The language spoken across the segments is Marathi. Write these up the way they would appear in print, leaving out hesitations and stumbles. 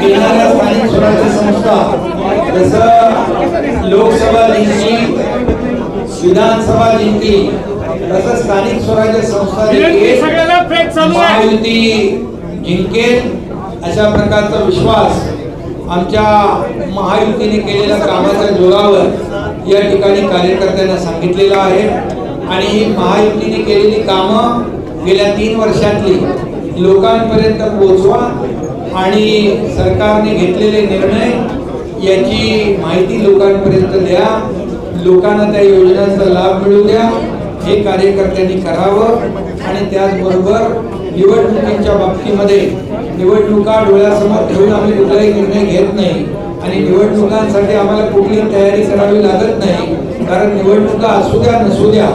येणाऱ्या स्थानिक स्वराज्य संस्था जसं लोकसभा जिंकली, विधानसभा जिंकली, तसं स्थानिक स्वराज्य संस्था महायुती जिंकेल अशा प्रकारचा विश्वास आमच्या महायुतीने केलेल्या कामाच्या जोरावर या ठिकाणी कार्यकर्त्यांना सांगितलेलं आहे। आणि ही महायुतीने केलेली कामं गेल्या 3 वर्षातली लोकांपर्यंत पोहोचवा आणि सरकारने घेतलेले निर्णय याची माहिती लोकांपर्यंत द्या, लोकांना त्या योजनांचा लाभ मिळू द्या, हे कार्यकर्त्यांनी करावं। आणि त्याचबरोबर निवडणुकीच्या बाबतीमध्ये निवडणुका डोळ्यासमोर ठेवून आम्ही कुठलाही निर्णय घेत नाही आणि निवडणुकांसाठी आम्हाला कुठली तयारी करावी लागत नाही, कारण निवडणुका असू द्या नसू द्या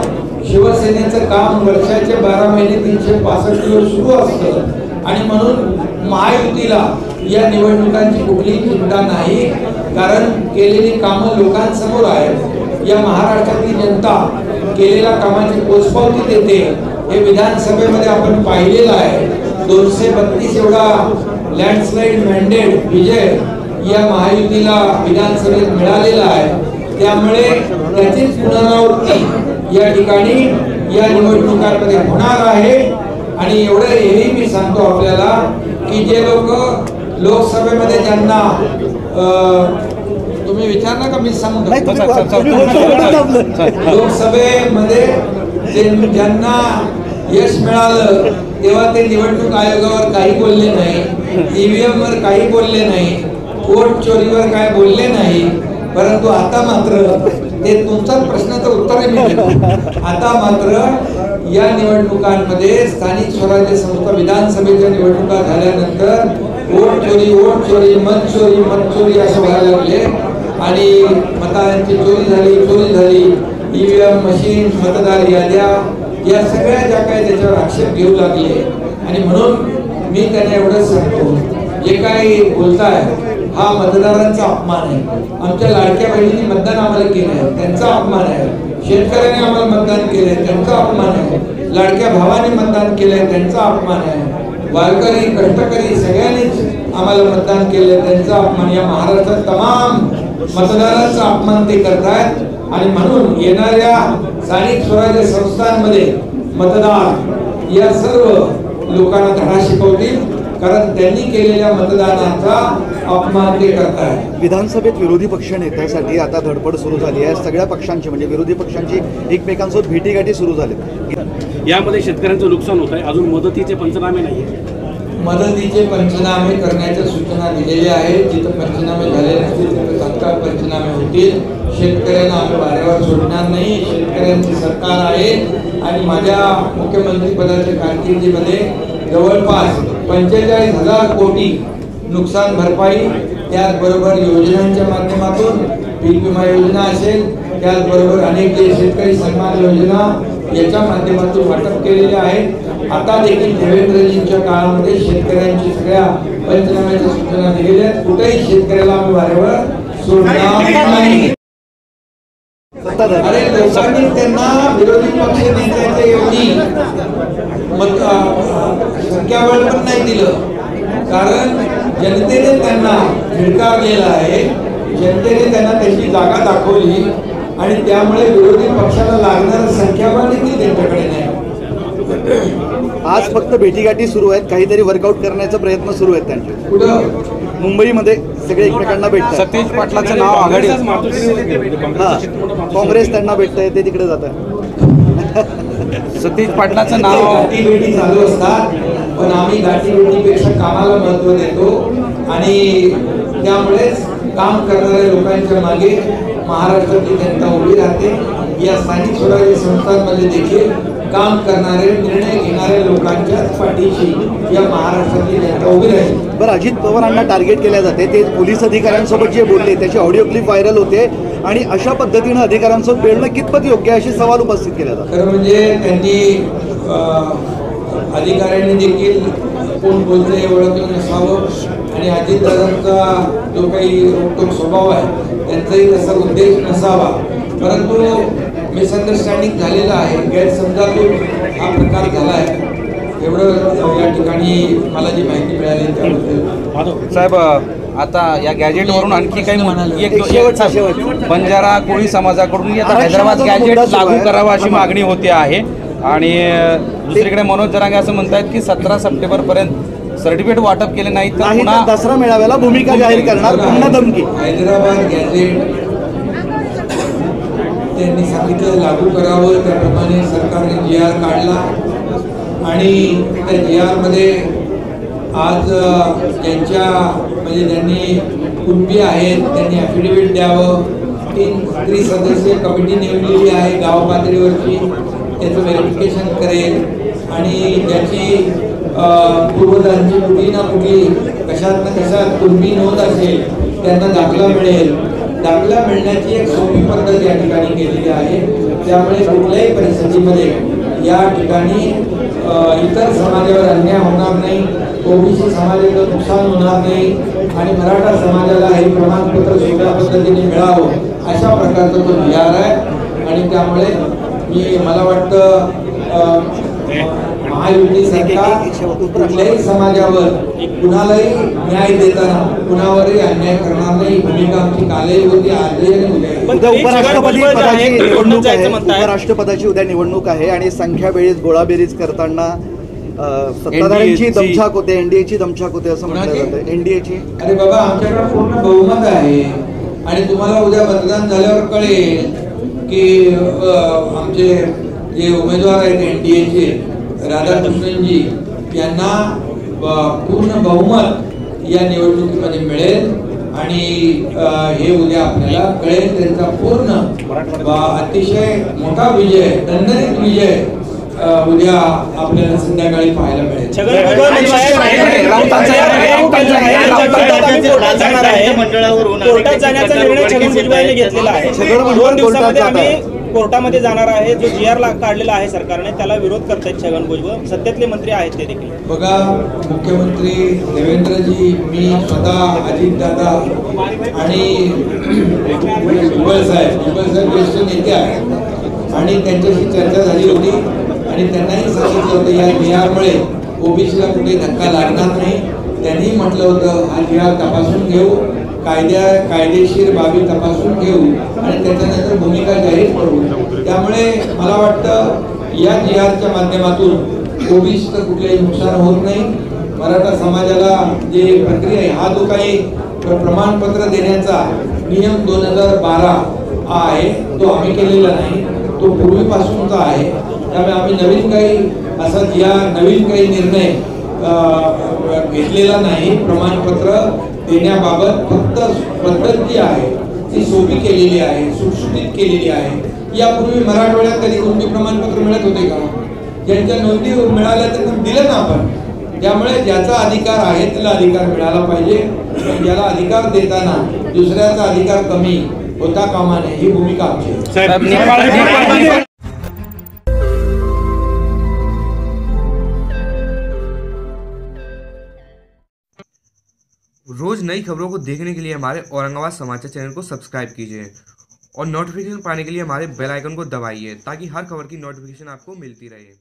शिवसेनेचं काम वर्षाचे 12 महिने 365 दिवस सुरू असतं आणि म्हणून महायुतीला या निवडणुकांची कुठलीही चिंता नाही, कारण केलेली कामं लोकांसमोर आहेत। या महाराष्ट्रातील जनता केलेल्या कामाची पोचपावती देते, हे विधानसभेमध्ये आपण पाहिलेलं आहे। 232 एवढा लँडस्लाइड मॅन्डेट विजय या महायुतीला विधानसभेत मिळालेला आहे, त्यामुळे त्याचीच पुनरावृत्ती या ठिकाणी या निवडणुकांमध्ये होणार आहे। आणि एवढं हेही मी सांगतो आपल्याला की जे लोक लोकसभेमध्ये ज्यांना तुम्ही विचारणार का मी सांगतो, लोकसभेमध्ये ज्यांना यश मिळालं तेव्हा ते निवडणूक आयोगावर काही बोलले नाही, ईव्हीएम वर काही बोलले नाही, वोट चोरीवर काय बोलले नाही, परंतु आता मात्र ते तुमचा प्रश्नाचं उत्तर मी देतो। आता मात्र या निवडणुकांमध्ये स्थानिक स्वराज्य संस्था विधानसभेच्या निवडणुका झाल्यानंतर वोट चोरी मत चोरी असं व्हायला लागले आणि मतांची चोरी झाली, ईव्हीएम मशीन, मतदार याद्या या सगळ्या ज्या काही त्याच्यावर आक्षेप घेऊ लागले। आणि म्हणून मी त्यांना एवढंच सांगतो, जे काही बोलताय हा मतदारांचा अपमान आहे। आमच्या लाडक्या बहिणींनी मतदान आम्हाला केलं आहे, त्यांचा अपमान आहे। शेतकऱ्यांनी आम्हाला मतदान केलंय, त्यांचा अपमान आहे। लाडक्या भावाने मतदान केलंय, त्यांचा अपमान आहे। वारकरी कष्टकरी सगळ्यांनीच आम्हाला मतदान केलंय, त्यांचा अपमान। या महाराष्ट्रात तमाम मतदारांचा अपमान ते करतायत आणि म्हणून येणाऱ्या स्थानिक स्वराज्य संस्थांमध्ये मतदार या सर्व लोकांना धडा शिकवतील, कारण त्यांनी केलेल्या मतदानाचा अपमान ते करतायत। विधानसभेत विरोधी पक्ष नेत्यासाठी आता धडपड सुरू झाली आहे। सगळ्या पक्षांची म्हणजे विरोधी पक्षांची एकमेकांसोबत भेटीगाठी सुरू झाली। यामध्ये शेतकऱ्यांचं नुकसान होत आहे, अजून मदतीचे पंचनामे नाहीये। मदतीचे पंचनामे करण्याच्या सूचना दिलेल्या आहेत, जिथे पंचनामे झाले नसतील तिथे तात्काळ पंचनामे होतील। शेतकऱ्यांना आम्ही वाऱ्यावर सोडणार नाही, शेतकऱ्यांचे सरकार आहे आणि माझ्या मुख्यमंत्री पदाच्या कारकिर्दीमध्ये जवळपास 45,000 कोटी नुकसान भरपाई, त्याचबरोबर योजनांच्या माध्यमातून पीक विमा योजना असेल, त्याचबरोबर अनेक शेतकरी सन्मान योजना याच्या माध्यमातून वाटप केलेले आहे। आता देखील देवेंद्रजींच्या काळामध्ये शेतकऱ्यांची सगळ्या पंचनाम्याच्या सूचना दिलेल्या आहेत, कुठेही शेतकऱ्याला आम्ही वाऱ्यावर सोडणार नाही। अरे लोकांनी त्यांना विरोधी पक्ष नेत्याच्या ऐवजी संख्याबळ पण नाही दिलं, कारण जनतेने त्यांना झिडकारलेलं आहे, जनतेने त्यांना त्याची जागा दाखवली आणि त्यामुळे विरोधी पक्षाला लागणारं संख्याबळ देखील त्यांच्याकडे नाही। आज फक्त भेटीगाठी सुरू आहेत, काहीतरी वर्कआउट करण्याचा प्रयत्न सुरू आहेत त्यांचे। कुठं मुंबईमध्ये सगळे एकमेकांना भेटतात। सतीश पाटलाचं नाव आघाडी, काँग्रेस त्यांना भेटतंय, ते तिकडे जात आहे। सतीश पाटलाचं नाव गाठीभेटी चालू असतात, पण आम्ही गाठीभेटीपेक्षा कामाला महत्त्व देतो आणि त्यामुळेच काम करणाऱ्या लोकांच्या मागे महाराष्ट्रातील जनता उभी राहते। या स्थानिक स्वराज्य संस्थांमध्ये देखील काम करणारे निर्णय घेणाऱ्या लोकांच्या पाठीशी या महाराष्ट्रातील जनता उभी राहील। बरं, अजित पवारांना टार्गेट केले जाते, ते पोलीस अधिकाऱ्यांसोबत जे बोलले त्याची ऑडिओ क्लिप व्हायरल होते आणि अशा पद्धतीने अधिकाऱ्यांसोबत बोलणं कितपत योग्य असे सवाल उपस्थित केले जातात। खरं म्हणजे त्यांनी अधिकाऱ्यांनी देखील कोण बोलते ओळखलं नसावं आणि अजितदादांचा जो काही रोखोक स्वभाव आहे त्यांचाही तसा उद्देश नसावा, परंतु मिसअंडरस्टँडिंग झालेला आहे, गैरसमजातून हा प्रकार झाला आहे, एवढं या ठिकाणी मला जी माहिती मिळाली त्याबद्दल। साहेब आता या गॅजेटवरून आणखी काही एक शेवट. बंजारा कोळी समाजाकडून आता हैदराबाद गॅजेट लागू करावं अशी मागणी होते आहे. आणि दुसरीकडे मनोज जरांगे असं म्हणतायत की 17 सप्टेंबरपर्यंत सर्टिफिकेट वाटप केले नाही तर नाही पुन्हा तर दसरा मेळाव्याला भूमिका जाहीर करणार, पुन्हा धमकी. हैदराबाद गॅजेट त्यांनी सांगितलं लागू करावं, त्याप्रमाणे सरकारने GR काढला आणि त्या GR मध्ये आज ज्यांच्या म्हणजे ज्यांनी कुटुंबी आहेत त्यांनी ॲफिडेव्हिट द्यावं. 3 त्रिसदस्यीय कमिटी नेमलेली आहे गाव पातळीवरची, त्याचं व्हेरिफिकेशन करेल आणि ज्याची पूर्वजांची कुठली ना कुठली कशात ना कशात कुटुंबी नोंद असेल त्यांना दाखला मिळेल. दाखला मिळण्याची एक सोपी पद्धत या ठिकाणी केलेली आहे. त्यामुळे कुठल्याही परिस्थितीमध्ये या ठिकाणी इतर समाजावर अन्याय होणार नाही, ओबीसी समाजाचं नुकसान होणार नाही आणि मराठा समाजाला हे प्रमाणपत्र सोप्या पद्धतीने मिळावं अशा प्रकारचा तो GR आहे. आणि त्यामुळे मला वाटतं महायुती सरकार कुठल्याही समाजावर कुणालाही न्याय देताना कुणावरही अन्याय करणार नाही. भूमिका आमची कालही होती, आजही आणि उद्याही. उद्या उपराष्ट्रपती पदाची निवडणूक आहे. उपराष्ट्रपती उद्या निवडणूक आहे आणि संख्याबेरीज गोळाबेरीज करताना सत्ताधाऱ्यांची दमछाक होते, एनडीएची दमछाक होते असं म्हटलं जातं. एनडीएची अरे बाबा, आमच्याकडे पूर्ण बहुमत आहे आणि तुम्हाला उद्या मतदान झाल्यावर कळेल की आमचे जे उमेदवार आहेत एनडीएचे राधाकृष्णनजी यांना पूर्ण बहुमत या निवडणुकीमध्ये मिळेल आणि हे उद्या आपल्याला कळेल. त्यांचा पूर्ण अतिशय मोठा विजय, दणदणीत विजय उद्या आपल्याला संध्याकाळी पाहायला मिळेल. कोर्टात जाण्याचा निर्णय छगन भुजबळांनी घेतलेला आहे. 2 दिवसामध्ये आम्ही कोर्टामध्ये जाणार आहे. जो GR काढलेला आहे सरकारने त्याला विरोध करतायत छगन भुजबळ, सत्तेतले मंत्री आहेत ते देखील. बघा, मुख्यमंत्री देवेंद्रजी, मी स्वतः अजितदादा आणि भुजबळ साहेब ज्येष्ठ नेते आहेत आणि त्यांच्याशी चर्चा झाली होती आणि त्यांनाही सांगितलं होतं या GRमुळे ओबीसीला कुठे धक्का लागणार नाही. त्यांनी म्हटलं होतं हा GR तपासून घेऊ, कायदेशीर बाबी तपासून घेऊ आणि त्याच्यानंतर भूमिका जाहीर करू. त्यामुळे मला वाटतं या GRच्या माध्यमातून ओबीसीचं कुठलंही नुकसान होत नाही. मराठा समाजाला जे प्रक्रिया आहे, हा जो काही प्रमाणपत्र देण्याचा नियम 2012 आहे तो आम्ही केलेला नाही, तो पूर्वीपासूनचा आहे. त्यामुळे आम्ही नवीन काही असा नवीन काही निर्णय घेतलेला नाही. प्रमाणपत्र देण्याबाबत फक्त पद्धत जी आहे ती सोपी केलेली आहे, सुटसुटीत केलेली आहे. यापूर्वी मराठवाड्यात कधी कोणती प्रमाणपत्र मिळत होते का? ज्यांच्या नोंदी मिळाल्या त्यांना दिलं ना आपण. त्यामुळे ज्याचा अधिकार आहे त्याला अधिकार मिळाला पाहिजे. ज्याला अधिकार देताना दुसऱ्याचा अधिकार कमी होता कामा नये, ही भूमिका आमची आहे. रोज नई खबरों को देखने के लिए हमारे औरंगाबाद समाचार चैनल को सब्सक्राइब कीजिए और नोटिफिकेशन पाने के लिए हमारे बेल आइकन को दबाइए ताकि हर खबर की नोटिफिकेशन आपको मिलती रहे।